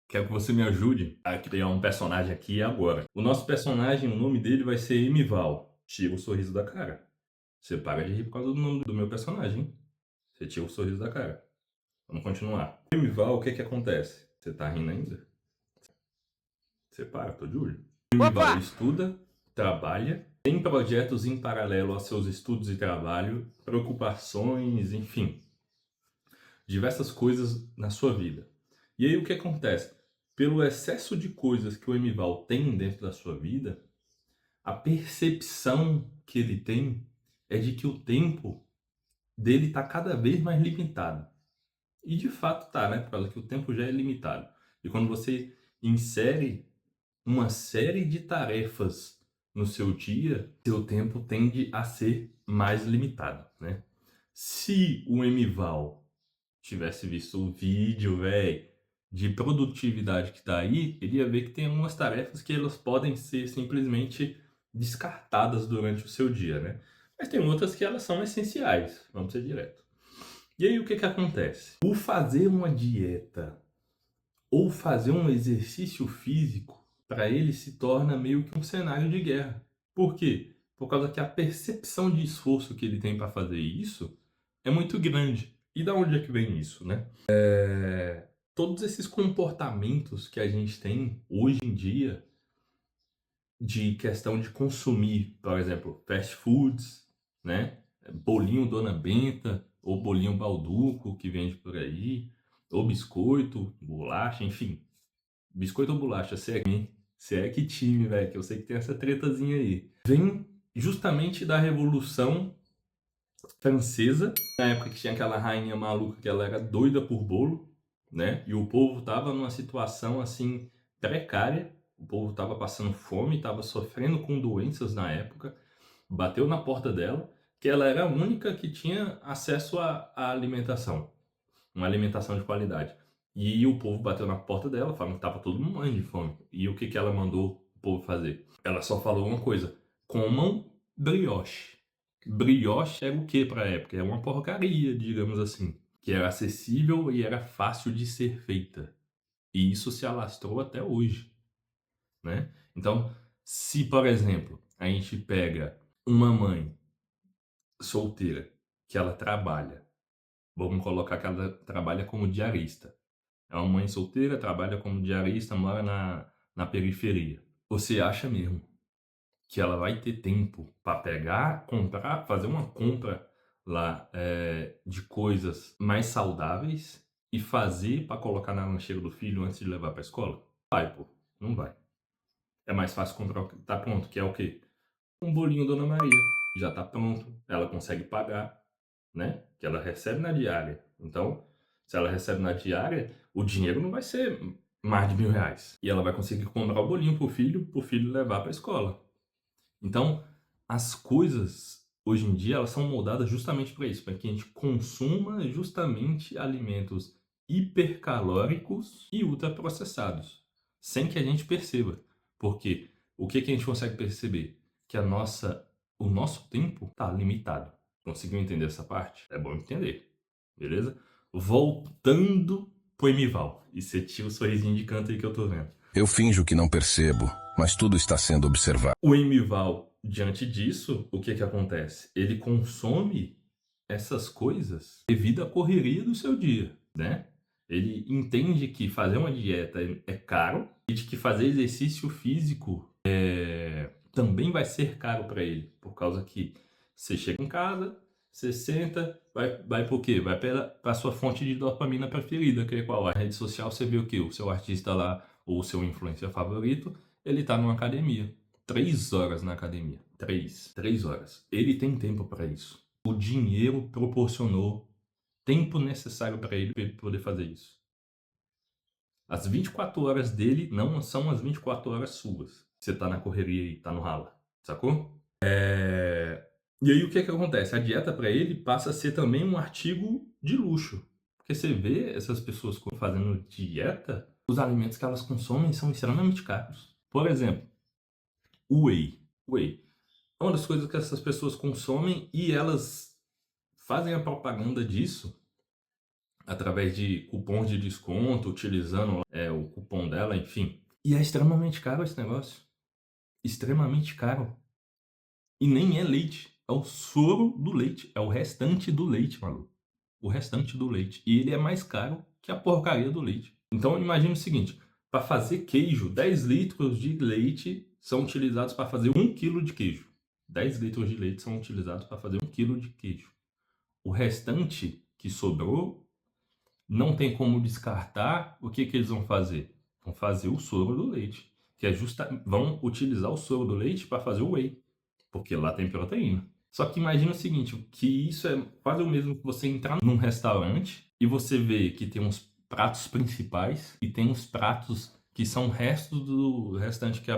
Quero que você me ajude a criar um personagem aqui e agora. O nosso personagem, o nome dele vai ser Emival. Tira o sorriso da cara. Você para de rir por causa do nome do meu personagem, hein? Você tira o sorriso da cara. Vamos continuar. Emival, o que que acontece? Você tá rindo ainda? Você para, tô de olho. Emival Opa! estuda, trabalha, tem projetos em paralelo aos seus estudos e trabalho, preocupações, enfim, diversas coisas na sua vida. E aí o que acontece? Pelo excesso de coisas que o Emival tem dentro da sua vida, a percepção que ele tem é de que o tempo dele está cada vez mais limitado. E de fato tá, né? Por causa que o tempo já é limitado. E quando você insere uma série de tarefas no seu dia, seu tempo tende a ser mais limitado, né? Se o Emival tivesse visto o vídeo, velho, de produtividade que tá aí, ele ia ver que tem algumas tarefas que elas podem ser simplesmente descartadas durante o seu dia, né? Mas tem outras que elas são essenciais, vamos ser direto. E aí o que que acontece? O fazer uma dieta ou fazer um exercício físico, para ele se torna meio que um cenário de guerra. Por quê? Por causa que a percepção de esforço que ele tem para fazer isso é muito grande. E da onde é que vem isso, né? Todos esses comportamentos que a gente tem hoje em dia de questão de consumir, por exemplo, fast foods, né? Bolinho Dona Benta ou bolinho Balduco que vende por aí, ou biscoito, bolacha, enfim. Biscoito ou bolacha, você é que time, velho, que eu sei que tem essa tretazinha aí. Vem justamente da Revolução Francesa, na época que tinha aquela rainha maluca que ela era doida por bolo, né? E o povo tava numa situação assim precária, o povo tava passando fome, tava sofrendo com doenças na época. Bateu na porta dela, que ela era a única que tinha acesso à alimentação, uma alimentação de qualidade. E o povo bateu na porta dela, falando que tava todo mundo morrendo de fome. E o que que ela mandou o povo fazer? Ela só falou uma coisa: comam brioche. Brioche era o que para a época? Era uma porcaria, digamos assim, que era acessível e era fácil de ser feita. E isso se alastrou até hoje, né? Então, se por exemplo, a gente pega uma mãe solteira que ela trabalha, vamos colocar que ela trabalha como diarista. É uma mãe solteira, trabalha como diarista, mora na periferia. Você acha mesmo que ela vai ter tempo para pegar, comprar, fazer uma compra lá de coisas mais saudáveis e fazer para colocar na lancheira do filho antes de levar para a escola? Vai, pô, não vai. É mais fácil comprar o que tá pronto, que é o quê? Um bolinho Dona Maria. Já tá pronto, ela consegue pagar, né? Que ela recebe na diária. Então, se ela recebe na diária, o dinheiro não vai ser mais de R$ 1.000. E ela vai conseguir comprar o bolinho pro filho levar para a escola. Então, as coisas hoje em dia elas são moldadas justamente para isso, para que a gente consuma justamente alimentos hipercalóricos e ultraprocessados, sem que a gente perceba. Porque o que que a gente consegue perceber? Que o nosso tempo está limitado. Conseguiu entender essa parte? É bom entender, beleza? Voltando pro Emival. E você tira o sorrisinho de canto aí que eu tô vendo. Eu finjo que não percebo, mas tudo está sendo observado. O Emival, diante disso, o que que acontece? Ele consome essas coisas devido à correria do seu dia, né? Ele entende que fazer uma dieta é caro e de que fazer exercício físico também vai ser caro para ele, por causa que você chega em casa, você senta, vai por quê? Vai para a sua fonte de dopamina preferida, que é qual? A rede social, você vê o quê? O seu artista lá, ou o seu influencer favorito, ele tá numa academia. 3 horas na academia. Três horas. Ele tem tempo para isso. O dinheiro proporcionou tempo necessário para ele poder fazer isso. As 24 horas dele não são as 24 horas suas. Você tá na correria e tá no rala, sacou? E aí o que que acontece? A dieta para ele passa a ser também um artigo de luxo. Porque você vê essas pessoas fazendo dieta, os alimentos que elas consomem são extremamente caros. Por exemplo, o whey. Whey. É uma das coisas que essas pessoas consomem e elas fazem a propaganda disso através de cupons de desconto, utilizando o cupom dela, enfim. E é extremamente caro esse negócio. Extremamente caro. E nem é leite, é o soro do leite, é o restante do leite, maluco. O restante do leite. E ele é mais caro que a porcaria do leite. Então imagine o seguinte, para fazer queijo, 10 litros de leite são utilizados para fazer 1 quilo de queijo. 10 litros de leite são utilizados para fazer 1 quilo de queijo. O restante que sobrou, não tem como descartar. O que eles vão fazer? Vão fazer o soro do leite, que é vão utilizar o soro do leite para fazer o whey, porque lá tem proteína. Só que imagina o seguinte, que isso é quase o mesmo que você entrar num restaurante e você vê que tem uns pratos principais e tem uns pratos que são restos do restante que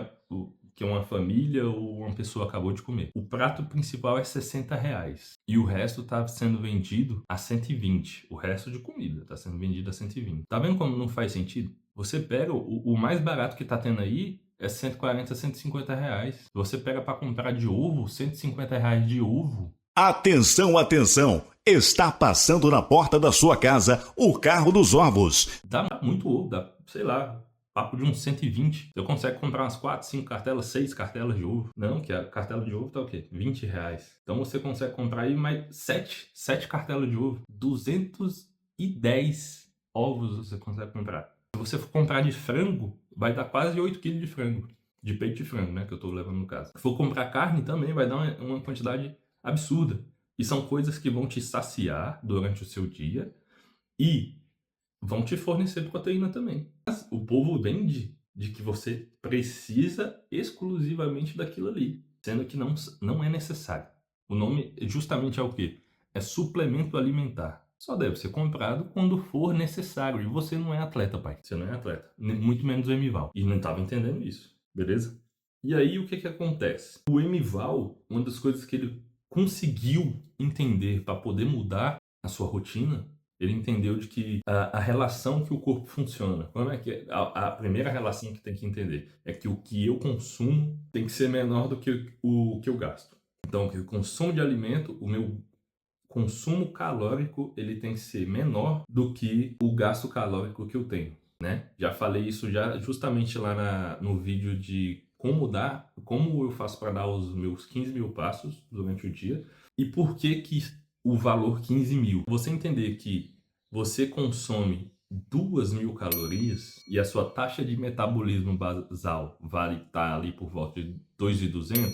uma família ou uma pessoa acabou de comer. O prato principal é R$60 e o resto está sendo vendido a 120. O resto de comida está sendo vendido a 120. Tá vendo como não faz sentido? Você pega o mais barato que tá tendo aí é 140, R$150. Você pega para comprar de ovo, R$150 de ovo. Atenção, atenção! Está passando na porta da sua casa o carro dos ovos. Dá muito ovo, dá, sei lá, papo de uns 120. Você consegue comprar umas 4, 5 cartelas, 6 cartelas de ovo. Não, que a cartela de ovo tá o quê? R$20. Então você consegue comprar aí mais 7 cartelas de ovo. 210 ovos você consegue comprar. Se você for comprar de frango, vai dar quase 8 kg de frango. De peito de frango, né? Que eu tô levando no caso. Se for comprar carne também, vai dar uma quantidade absurda. E são coisas que vão te saciar durante o seu dia e vão te fornecer proteína também. Mas o povo vende de que você precisa exclusivamente daquilo ali, sendo que não é necessário. O nome justamente é o quê? É suplemento alimentar. Só deve ser comprado quando for necessário. E você não é atleta, pai. Você não é atleta. Muito menos o Emival. E não estava entendendo isso, beleza? E aí o que acontece? O Emival, uma das coisas que ele conseguiu entender para poder mudar a sua rotina, ele entendeu de que a relação que o corpo funciona, como é que é? A primeira relação que tem que entender é que o que eu consumo tem que ser menor do que o que eu gasto. Então, o consumo de alimento, o meu consumo calórico, ele tem que ser menor do que o gasto calórico que eu tenho, né? Já falei isso justamente lá no vídeo de como eu faço para dar os meus 15 mil passos durante o dia e por que o valor 15 mil. Você entender que você consome 2.000 calorias e a sua taxa de metabolismo basal vale estar ali por volta de 2.200,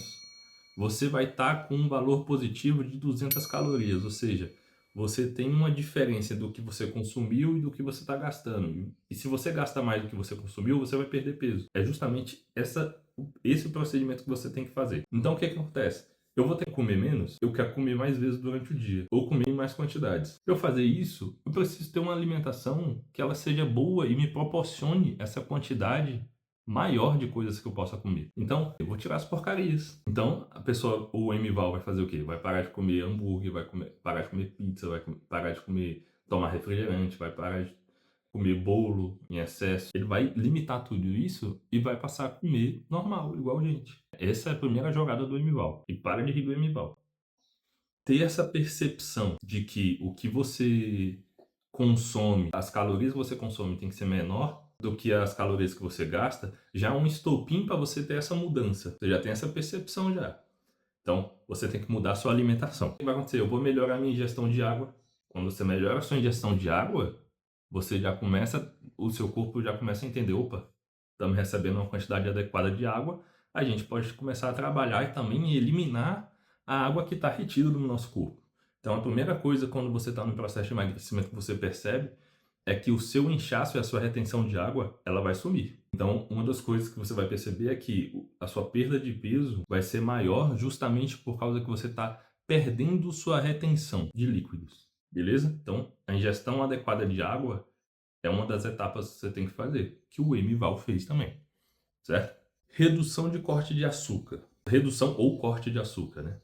você vai estar com um valor positivo de 200 calorias, ou seja, você tem uma diferença do que você consumiu e do que você está gastando. E se você gasta mais do que você consumiu, você vai perder peso. É justamente esse procedimento que você tem que fazer. Então, o que acontece? Eu vou ter que comer menos, eu quero comer mais vezes durante o dia, ou comer em mais quantidades. Para eu fazer isso, eu preciso ter uma alimentação que ela seja boa e me proporcione essa quantidade maior de coisas que eu possa comer. Então, eu vou tirar as porcarias. Então, o Emival vai fazer o quê? Vai parar de comer hambúrguer, parar de comer pizza, vai parar de tomar refrigerante, vai parar de comer bolo em excesso. Ele vai limitar tudo isso e vai passar a comer normal, igual gente. Essa é a primeira jogada do Emival. E para de rir do Emival. Ter essa percepção de que o que você consome, as calorias que você consome tem que ser menor do que as calorias que você gasta, já é um estopim para você ter essa mudança. Você já tem essa percepção já. Então, você tem que mudar a sua alimentação. O que vai acontecer? Eu vou melhorar a minha ingestão de água. Quando você melhora a sua ingestão de água, o seu corpo já começa a entender, opa, estamos recebendo uma quantidade adequada de água, a gente pode começar a trabalhar e também eliminar a água que está retida no nosso corpo. Então, a primeira coisa quando você está no processo de emagrecimento que você percebe é que o seu inchaço e a sua retenção de água, ela vai sumir. Então, uma das coisas que você vai perceber é que a sua perda de peso vai ser maior justamente por causa que você está perdendo sua retenção de líquidos. Beleza? Então, a ingestão adequada de água é uma das etapas que você tem que fazer, que o Emival fez também, certo? Redução de corte de açúcar. Redução ou corte de açúcar, né?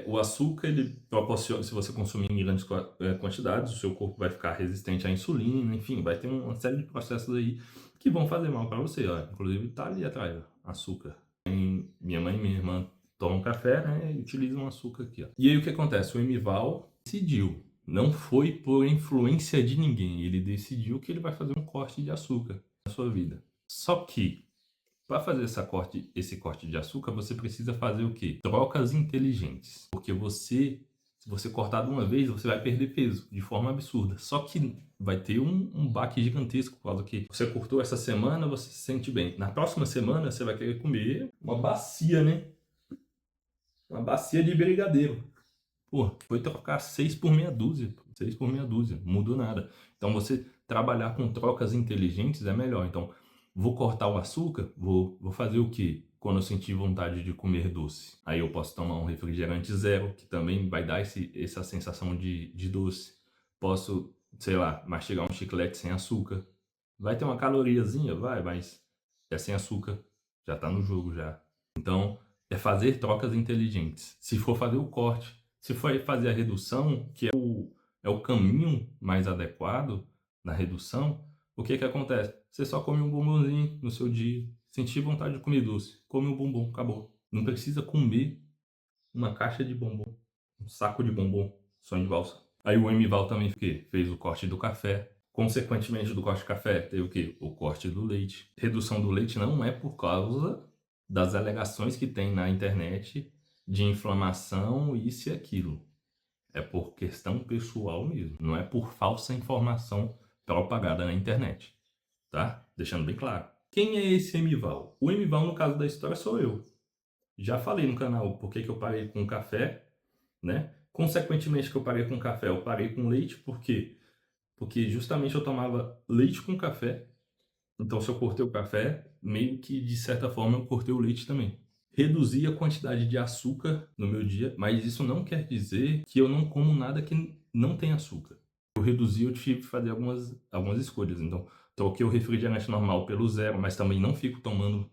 O açúcar, ele proporciona, se você consumir em grandes quantidades, o seu corpo vai ficar resistente à insulina, enfim, vai ter uma série de processos aí que vão fazer mal para você, ó. Inclusive tá ali atrás, ó, açúcar. Minha mãe e minha irmã tomam café, né, e utilizam açúcar aqui, ó. E aí o que acontece? O Emival decidiu Não foi por influência de ninguém. Ele decidiu que ele vai fazer um corte de açúcar na sua vida. Só que, para fazer esse corte de açúcar, você precisa fazer o quê? Trocas inteligentes. Porque se você cortar de uma vez, você vai perder peso de forma absurda. Só que vai ter um baque gigantesco, por causa que você cortou essa semana, você se sente bem. Na próxima semana, você vai querer comer uma bacia, né? Uma bacia de brigadeiro. Pô, foi trocar 6 por meia dúzia. 6 por meia dúzia. Não mudou nada. Então, você trabalhar com trocas inteligentes é melhor. Então, vou cortar o açúcar, vou fazer o quê? Quando eu sentir vontade de comer doce. Aí eu posso tomar um refrigerante zero, que também vai dar essa sensação de doce. Posso, sei lá, mastigar um chiclete sem açúcar. Vai ter uma caloriazinha? Vai, mas é sem açúcar. Já tá no jogo já. Então, é fazer trocas inteligentes. Se for fazer o corte, se for fazer a redução, que é o caminho mais adequado na redução, o que acontece? Você só come um bombonzinho no seu dia, sentir vontade de comer doce, come um bombom, acabou. Não precisa comer uma caixa de bombom, um saco de bombom, sonho de valsa. Aí o MVal também fez o corte do café. Consequentemente do corte do café, teve o quê? O corte do leite. Redução do leite não é por causa das alegações que tem na internet de inflamação, isso e aquilo. É por questão pessoal mesmo. Não é por falsa informação propagada na internet. Tá? Deixando bem claro. Quem é esse MVal? O MVal, no caso da história, sou eu. Já falei no canal por que eu parei com café, né? Consequentemente que eu parei com café, eu parei com leite, por quê? Porque justamente eu tomava leite com café. Então, se eu cortei o café, meio que de certa forma eu cortei o leite também. Reduzi a quantidade de açúcar no meu dia, mas isso não quer dizer que eu não como nada que não tem açúcar. Eu reduzi, eu tive que fazer algumas escolhas. Então, troquei o refrigerante normal pelo zero, mas também não fico tomando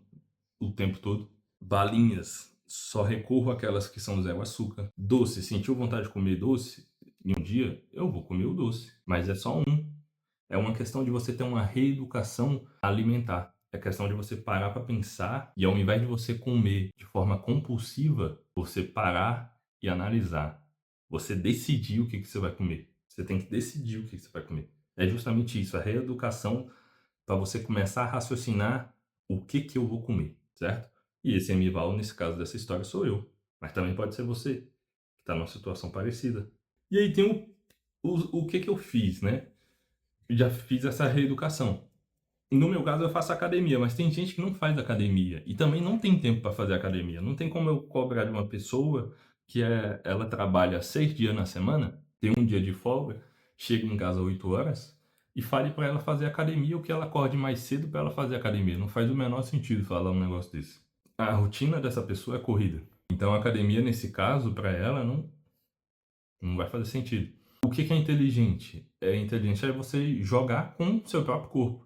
o tempo todo. Balinhas, só recorro àquelas que são zero açúcar. Doce, sentiu vontade de comer doce? Em um dia, eu vou comer o doce, mas é só um. É uma questão de você ter uma reeducação alimentar. É questão de você parar para pensar e ao invés de você comer de forma compulsiva, você parar e analisar. Você decidir o que você vai comer. Você tem que decidir o que você vai comer. É justamente isso, a reeducação para você começar a raciocinar o que eu vou comer, certo? E esse MVal, nesse caso dessa história, sou eu. Mas também pode ser você, que está numa situação parecida. E aí tem o que eu fiz, né? Eu já fiz essa reeducação. No meu caso, eu faço academia, mas tem gente que não faz academia e também não tem tempo para fazer academia. Não tem como eu cobrar de uma pessoa que ela trabalha 6 dias na semana, tem um dia de folga, chega em casa às 8 horas e fale para ela fazer academia ou que ela acorde mais cedo para ela fazer academia. Não faz o menor sentido falar um negócio desse. A rotina dessa pessoa é corrida. Então, a academia, nesse caso, para ela, não vai fazer sentido. O que é inteligente? Inteligente é você jogar com o seu próprio corpo.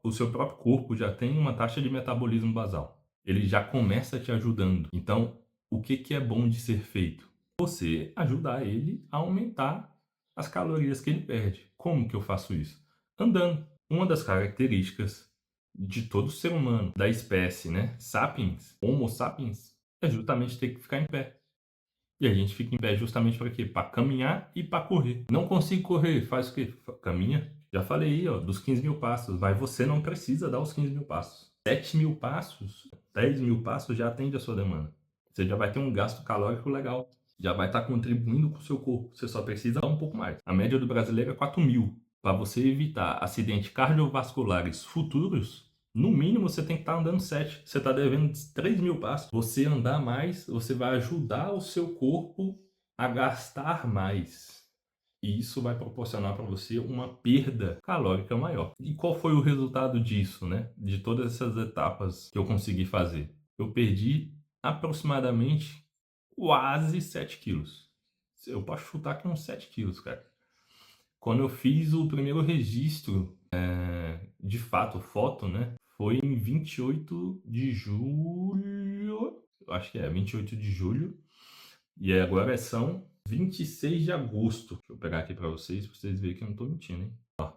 O seu próprio corpo já tem uma taxa de metabolismo basal. Ele já começa te ajudando. Então, o que é bom de ser feito? Você ajudar ele a aumentar as calorias que ele perde. Como que eu faço isso? Andando. Uma das características de todo ser humano, da espécie, né? Sapiens, Homo sapiens, é justamente ter que ficar em pé. E a gente fica em pé justamente para quê? Para caminhar e para correr. Não consigo correr, faz o quê? Caminha. Já falei aí, ó, dos 15 mil passos, mas você não precisa dar os 15 mil passos. 7 mil passos, 10 mil passos já atende a sua demanda. Você já vai ter um gasto calórico legal. Já vai estar contribuindo com o seu corpo. Você só precisa dar um pouco mais. A média do brasileiro é 4 mil. Para você evitar acidentes cardiovasculares futuros, no mínimo você tem que estar andando 7. Você está devendo 3 mil passos. Você andar mais, você vai ajudar o seu corpo a gastar mais. E isso vai proporcionar para você uma perda calórica maior. E qual foi o resultado disso, né? De todas essas etapas que eu consegui fazer? Eu perdi aproximadamente quase 7 quilos. Eu posso chutar que uns 7 quilos, cara. Quando eu fiz o primeiro registro, de fato, foto, né? Foi em 28 de julho. Eu acho que 28 de julho. E agora são 26 de agosto. Deixa eu pegar aqui para vocês verem que eu não tô mentindo, hein? Ó,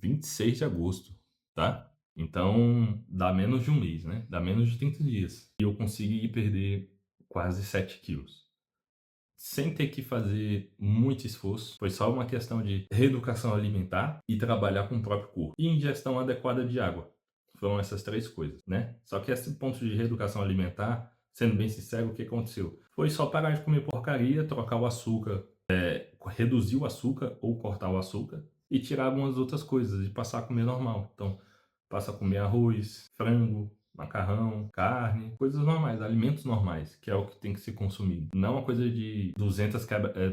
26 de agosto, tá? Então, dá menos de um mês, né? Dá menos de 30 dias. E eu consegui perder quase 7 quilos. sem ter que fazer muito esforço. Foi só uma questão de reeducação alimentar e trabalhar com o próprio corpo. E ingestão adequada de água. Foram essas 3 coisas, né? Só que esse ponto de reeducação alimentar, sendo bem sincero, o que aconteceu? Foi só parar de comer porcaria, trocar o açúcar, reduzir o açúcar ou cortar o açúcar e tirar algumas outras coisas e passar a comer normal. Então, passa a comer arroz, frango, macarrão, carne, coisas normais, alimentos normais, que é o que tem que ser consumido. Não uma coisa de 200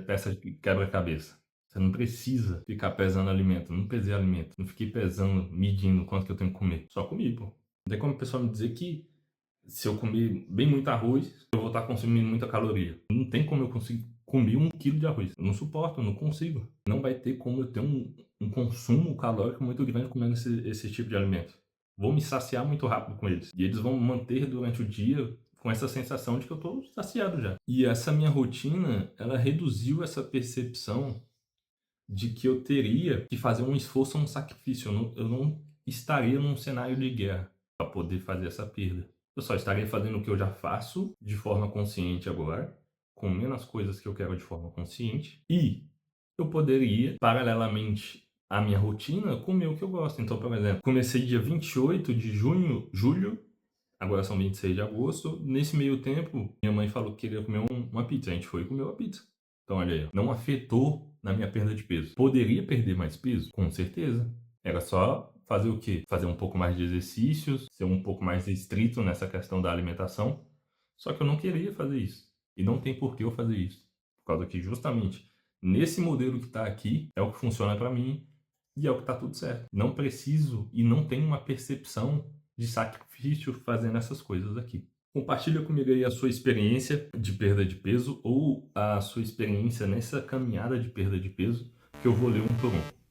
peças de quebra-cabeça. Você não precisa ficar pesando alimento. Não pesei alimento. Não fiquei pesando, medindo quanto que eu tenho que comer. Só comi, pô. Não tem como o pessoal me dizer que se eu comer bem muito arroz, eu vou estar consumindo muita caloria. Não tem como eu conseguir comer 1 quilo de arroz. Eu não suporto, eu não consigo. Não vai ter como eu ter um consumo calórico muito grande comendo esse tipo de alimento. Vou me saciar muito rápido com eles. E eles vão manter durante o dia com essa sensação de que eu estou saciado já. E essa minha rotina, ela reduziu essa percepção de que eu teria que fazer um esforço ou um sacrifício. Eu não estaria num cenário de guerra para poder fazer essa perda. Eu só estaria fazendo o que eu já faço de forma consciente agora, comendo as coisas que eu quero de forma consciente, e eu poderia, paralelamente à minha rotina, comer o que eu gosto. Então, por exemplo, comecei dia 28 de julho, agora são 26 de agosto. Nesse meio tempo, minha mãe falou que queria comer uma pizza. A gente foi e comeu a pizza. Então, olha aí, não afetou na minha perda de peso. Poderia perder mais peso? Com certeza. Era só fazer o quê? Fazer um pouco mais de exercícios, ser um pouco mais restrito nessa questão da alimentação. Só que eu não queria fazer isso. E não tem por que eu fazer isso. Por causa que justamente nesse modelo que está aqui é o que funciona para mim e é o que está tudo certo. Não preciso e não tenho uma percepção de sacrifício fazendo essas coisas aqui. Compartilha comigo aí a sua experiência de perda de peso ou a sua experiência nessa caminhada de perda de peso, que eu vou ler um por um.